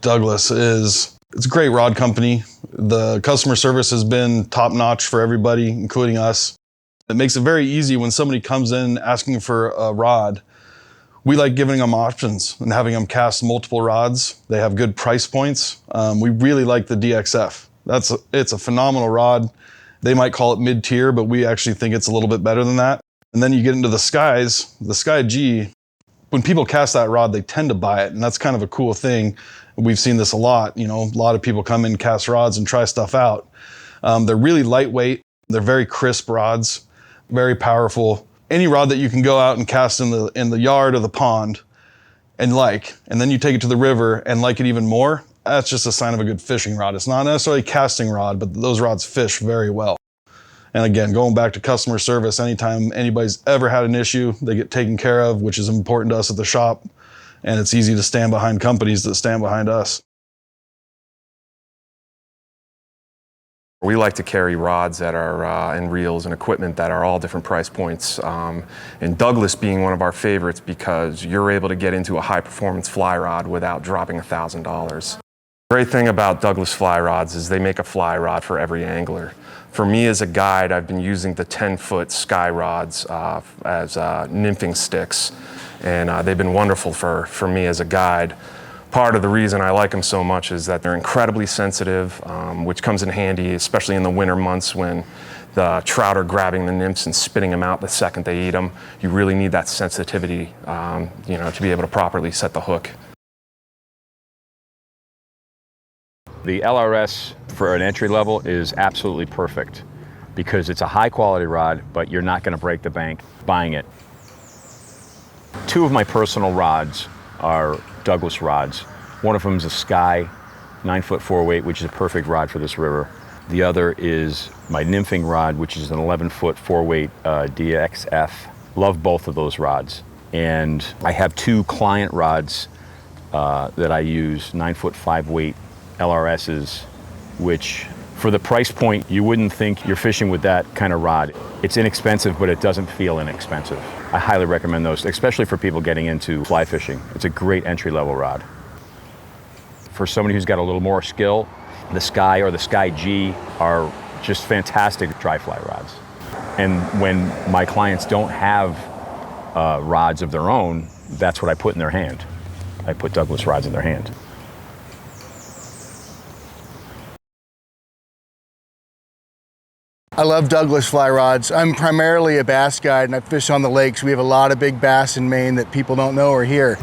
Douglas it's a great rod company. The customer service has been top notch for everybody, including us. It makes it very easy when somebody comes in asking for a rod. We like giving them options and having them cast multiple rods. They have good price points. We really like the DXF. It's a phenomenal rod. They might call it mid-tier, but we actually think it's a little bit better than that. And then you get into the Sky G. When people cast that rod, they tend to buy it, and that's kind of a cool thing. We've seen this a lot. A lot of people come in, cast rods, and try stuff out. They're really lightweight. They're very crisp rods, very powerful. Any rod that you can go out and cast in the yard or the pond and then you take it to the river and like it even more, that's just a sign of a good fishing rod. It's not necessarily a casting rod, but those rods fish very well. And again, going back to customer service, anytime anybody's ever had an issue, they get taken care of, which is important to us at the shop. And it's easy to stand behind companies that stand behind us. We like to carry rods that are and reels and equipment that are all different price points. And Douglas being one of our favorites because you're able to get into a high performance fly rod without dropping $1,000. The great thing about Douglas fly rods is they make a fly rod for every angler. For me as a guide, I've been using the 10-foot sky rods as nymphing sticks, and they've been wonderful for me as a guide. Part of the reason I like them so much is that they're incredibly sensitive, which comes in handy, especially in the winter months when the trout are grabbing the nymphs and spitting them out the second they eat them. You really need that sensitivity, to be able to properly set the hook. The LRS for an entry level is absolutely perfect because it's a high quality rod, but you're not going to break the bank buying it. Two of my personal rods are Douglas rods. One of them is a Sky 9-foot 4-weight, which is a perfect rod for this river. The other is my nymphing rod, which is an 11-foot 4-weight DXF. Love both of those rods. And I have two client rods that I use, 9-foot 5-weight LRSs, which for the price point, you wouldn't think you're fishing with that kind of rod. It's inexpensive, but it doesn't feel inexpensive. I highly recommend those, especially for people getting into fly fishing. It's a great entry-level rod. For somebody who's got a little more skill, the Sky or the Sky G are just fantastic dry fly rods. And when my clients don't have rods of their own, that's what I put in their hand. I put Douglas rods in their hand. I love Douglas fly rods. I'm primarily a bass guide and I fish on the lakes. We have a lot of big bass in Maine that people don't know are here.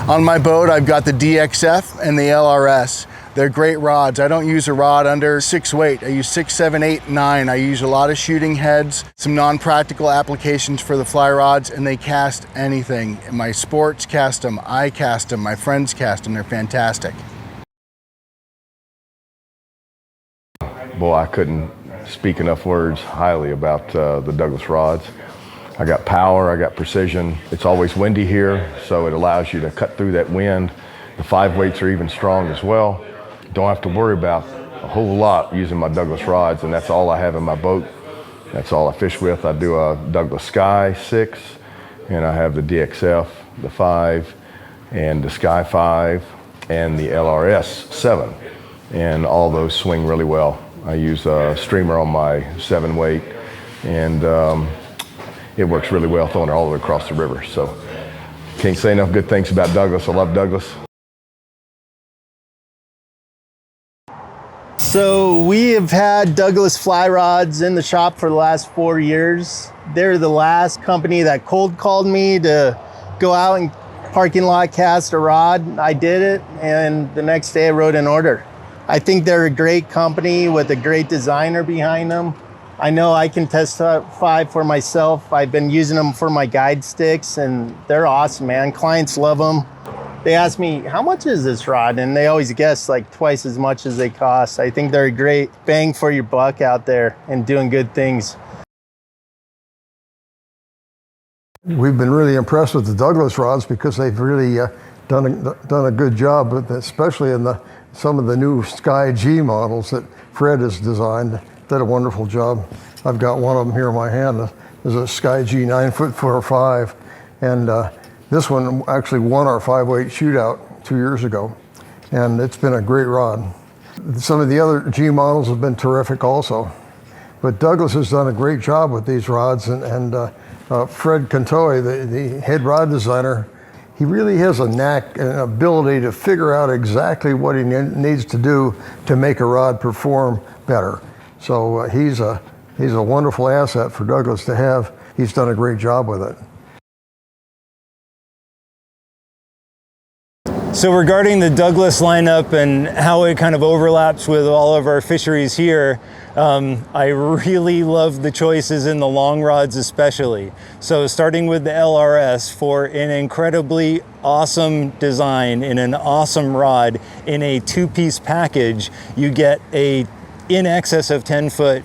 On my boat, I've got the DXF and the LRS. They're great rods. I don't use a rod under 6 weight. I use 6, 7, 8, 9. I use a lot of shooting heads, some non-practical applications for the fly rods, and they cast anything. My sports cast them, I cast them, my friends cast them. They're fantastic. Boy, I couldn't speak enough words highly about the Douglas rods. I got power, I got precision. It's always windy here, so it allows you to cut through that wind. The 5 weights are even strong as well. Don't have to worry about a whole lot using my Douglas rods, and that's all I have in my boat. That's all I fish with. I do a Douglas Sky 6, and I have the DXF, the 5, and the Sky 5, and the LRS 7, and all those swing really well. I use a streamer on my 7 weight, and it works really well throwing it all the way across the river. So can't say enough good things about Douglas. I love Douglas. So we have had Douglas fly rods in the shop for the last 4 years. They're the last company that cold called me to go out and parking lot cast a rod. I did it, and the next day I wrote an order. I think they're a great company with a great designer behind them. I know I can testify for myself. I've been using them for my guide sticks, and they're awesome, man. Clients love them. They ask me, how much is this rod? And they always guess like twice as much as they cost. I think they're a great bang for your buck out there and doing good things. We've been really impressed with the Douglas rods because they've really done a good job, especially in some of the new Sky G models that Fred has designed. Did a wonderful job. I've got one of them here in my hand. There's a Sky G 9-foot 4-5, and this one actually won our 5-weight shootout 2 years ago. and it's been a great rod. Some of the other G models have been terrific also. But Douglas has done a great job with these rods, and Fred Contaoi, the head rod designer, he really has a knack and an ability to figure out exactly what he needs to do to make a rod perform better. So he's a wonderful asset for Douglas to have. He's done a great job with it. So regarding the Douglas lineup and how it kind of overlaps with all of our fisheries here, I really love the choices in the long rods especially. So starting with the LRS for an incredibly awesome design in an awesome rod in a two-piece package, you get a in excess of 10-foot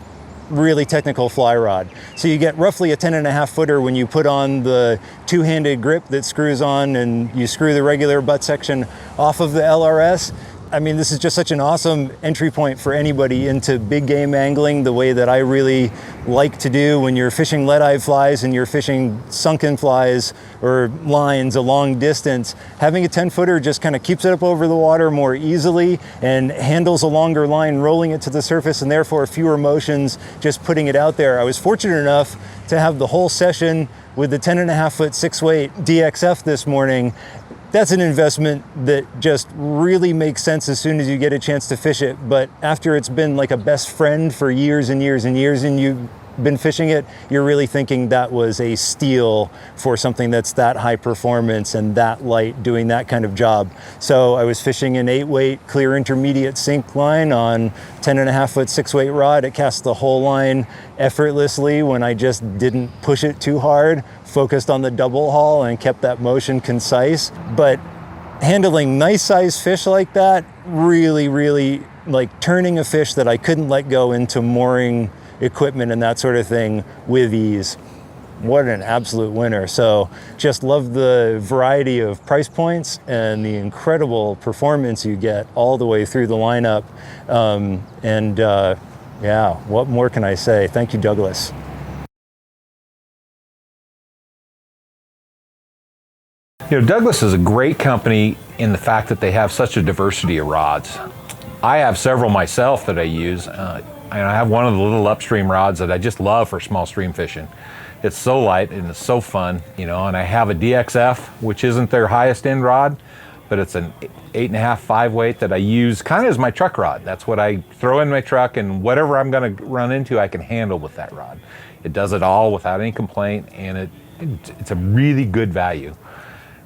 really technical fly rod. So you get roughly a 10.5 footer when you put on the two-handed grip that screws on and you screw the regular butt section off of the LRS. I mean, this is just such an awesome entry point for anybody into big game angling, the way that I really like to do when you're fishing lead-eye flies and you're fishing sunken flies or lines a long distance. Having a 10-footer just kind of keeps it up over the water more easily and handles a longer line, rolling it to the surface, and therefore fewer motions just putting it out there. I was fortunate enough to have the whole session with the 10.5-foot 6-weight DXF this morning. That's an investment that just really makes sense as soon as you get a chance to fish it. But after it's been like a best friend for years and years and years and you've been fishing it, you're really thinking that was a steal for something that's that high performance and that light doing that kind of job. So I was fishing an 8-weight clear intermediate sink line on 10.5-foot 6-weight rod. It cast the whole line effortlessly when I just didn't push it too hard, focused on the double haul and kept that motion concise. But handling nice sized fish like that, really like turning a fish that I couldn't let go into mooring equipment and that sort of thing with ease. What an absolute winner. So just love the variety of price points and the incredible performance you get all the way through the lineup. Yeah, what more can I say? Thank you, Douglas. You know, Douglas is a great company in the fact that they have such a diversity of rods. I have several myself that I use. And I have one of the little upstream rods that I just love for small stream fishing. It's so light and it's so fun, you know, and I have a DXF, which isn't their highest end rod, but it's an 8.5, 5-weight that I use kind of as my truck rod. That's what I throw in my truck, and whatever I'm gonna run into, I can handle with that rod. It does it all without any complaint, and it's a really good value.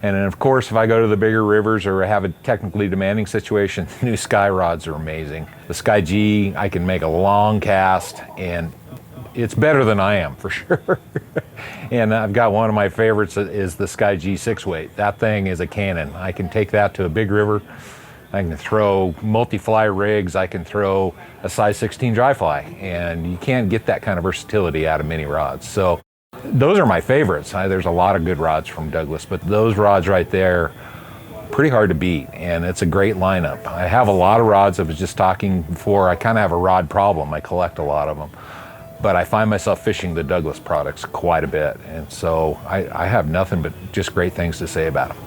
And then of course, if I go to the bigger rivers or have a technically demanding situation, the new Sky rods are amazing. The Sky G, I can make a long cast, and it's better than I am for sure. And I've got one of my favorites is the Sky G 6-weight. That thing is a cannon. I can take that to a big river. I can throw multi-fly rigs. I can throw a size 16 dry fly, and you can't get that kind of versatility out of many rods. So those are my favorites. There's a lot of good rods from Douglas, but those rods right there, pretty hard to beat, and it's a great lineup. I have a lot of rods. I was just talking before, I kind of have a rod problem. I collect a lot of them, but I find myself fishing the Douglas products quite a bit, and so I have nothing but just great things to say about them.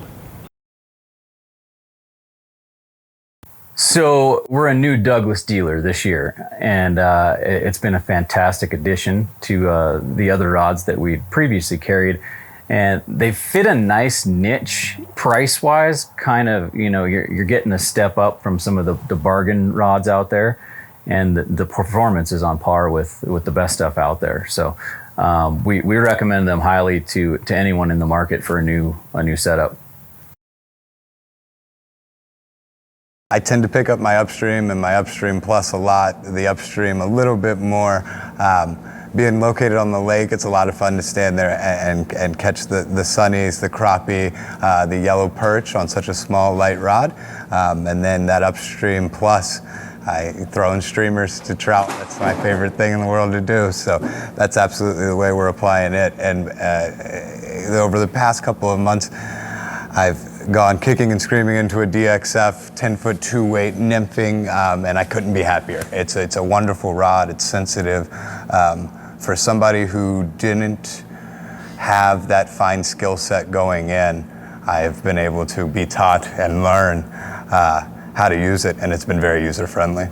So we're a new Douglas dealer this year, and it's been a fantastic addition to the other rods that we previously carried. And they fit a nice niche price-wise, kind of, you know, you're getting a step up from some of the bargain rods out there, and the performance is on par with the best stuff out there. So we recommend them highly to anyone in the market for a new setup. I tend to pick up my Upstream and my Upstream Plus a lot, the Upstream a little bit more. Being located on the lake, it's a lot of fun to stand there and catch the sunnies, the crappie, the yellow perch on such a small, light rod. And then that Upstream Plus, I throw in streamers to trout. That's my favorite thing in the world to do. So that's absolutely the way we're applying it. And over the past couple of months, I've gone kicking and screaming into a DXF 10-foot 2-weight nymphing, and I couldn't be happier. It's a wonderful rod. It's sensitive. For somebody who didn't have that fine skill set going in, I've been able to be taught and learn how to use it, and it's been very user-friendly.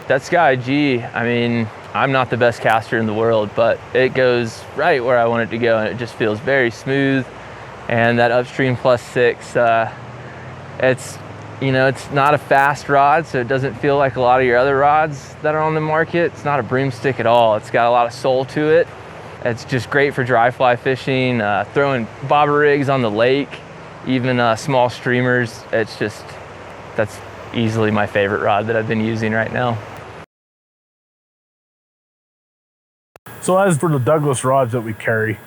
That Sky G, I mean, I'm not the best caster in the world, but it goes right where I want it to go, and it just feels very smooth. And that Upstream +6, it's not a fast rod, so it doesn't feel like a lot of your other rods that are on the market. It's not a broomstick at all. It's got a lot of soul to it. It's just great for dry fly fishing, throwing bobber rigs on the lake, even small streamers. That's easily my favorite rod that I've been using right now. So as for the Douglas rods that we carry,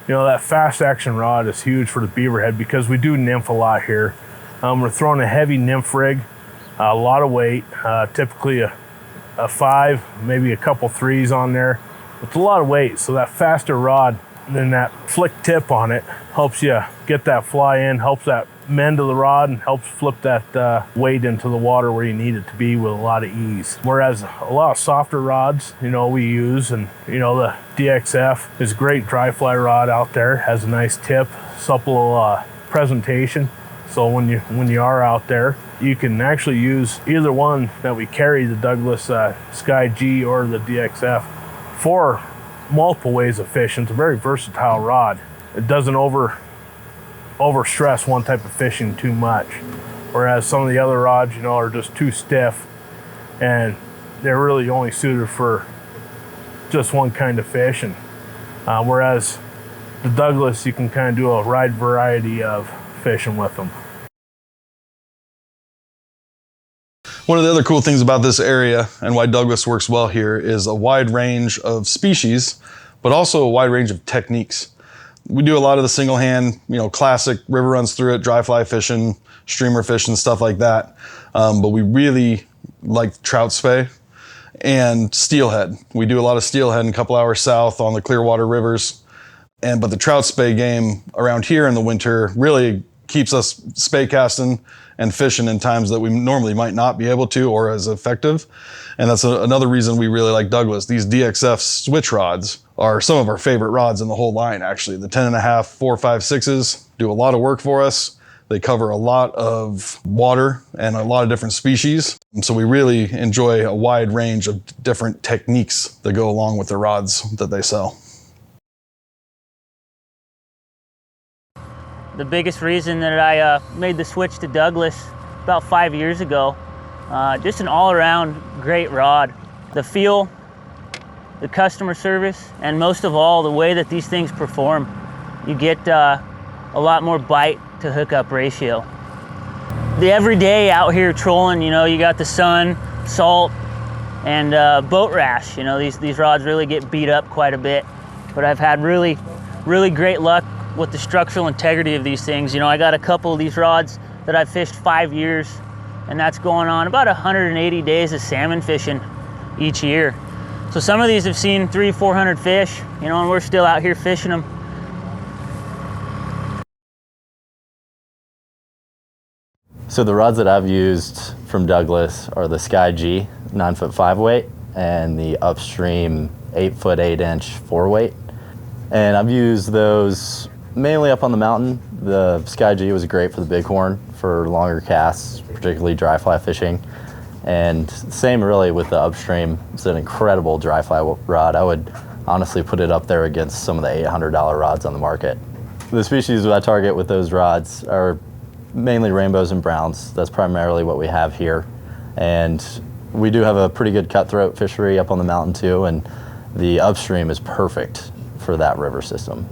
that fast action rod is huge for the beaverhead because we do nymph a lot here. We're throwing a heavy nymph rig, a lot of weight, typically a 5, maybe a couple 3s on there. It's a lot of weight, so that faster rod, then that flick tip on it helps you get that fly in, helps that mend to the rod, and helps flip that weight into the water where you need it to be with a lot of ease. Whereas a lot of softer rods, we use, and the DXF is a great dry fly rod out there, has a nice tip, supple presentation. So when you are out there, you can actually use either one that we carry, the Douglas Sky G or the DXF, for multiple ways of fishing. It's a very versatile rod. It doesn't overstress one type of fishing too much, whereas some of the other rods, are just too stiff, and they're really only suited for just one kind of fishing. Whereas the Douglas, you can kind of do a wide variety of fishing with them. One of the other cool things about this area and why Douglas works well here is a wide range of species, but also a wide range of techniques. We do a lot of the single hand, classic river runs through it, dry fly fishing, streamer fishing, stuff like that. But we really like trout spey and steelhead. We do a lot of steelhead in a couple hours south on the Clearwater rivers. But the trout spey game around here in the winter really keeps us spey casting and fishing in times that we normally might not be able to or as effective. And that's another reason we really like Douglas. These DXF switch rods are some of our favorite rods in the whole line, actually. The 10.5, 4, 5, 6s do a lot of work for us. They cover a lot of water and a lot of different species. And so we really enjoy a wide range of different techniques that go along with the rods that they sell. The biggest reason that I made the switch to Douglas about 5 years ago, just an all-around great rod. The feel, the customer service, and most of all, the way that these things perform. You get a lot more bite to hookup ratio. The everyday out here trolling, you got the sun, salt, and boat rash. These rods really get beat up quite a bit, but I've had really great luck with the structural integrity of these things. I got a couple of these rods that I've fished 5 years, and that's going on about 180 days of salmon fishing each year. So some of these have seen 300-400 fish, and we're still out here fishing them. So the rods that I've used from Douglas are the Sky G 9'5" weight and the Upstream 8'8" 8" 4 weight. And I've used those mainly up on the mountain. The Sky G was great for the Bighorn for longer casts, particularly dry fly fishing. And same really with the Upstream. It's an incredible dry fly rod. I would honestly put it up there against some of the $800 rods on the market. The species that I target with those rods are mainly rainbows and browns. That's primarily what we have here. And we do have a pretty good cutthroat fishery up on the mountain too, and the Upstream is perfect for that river system.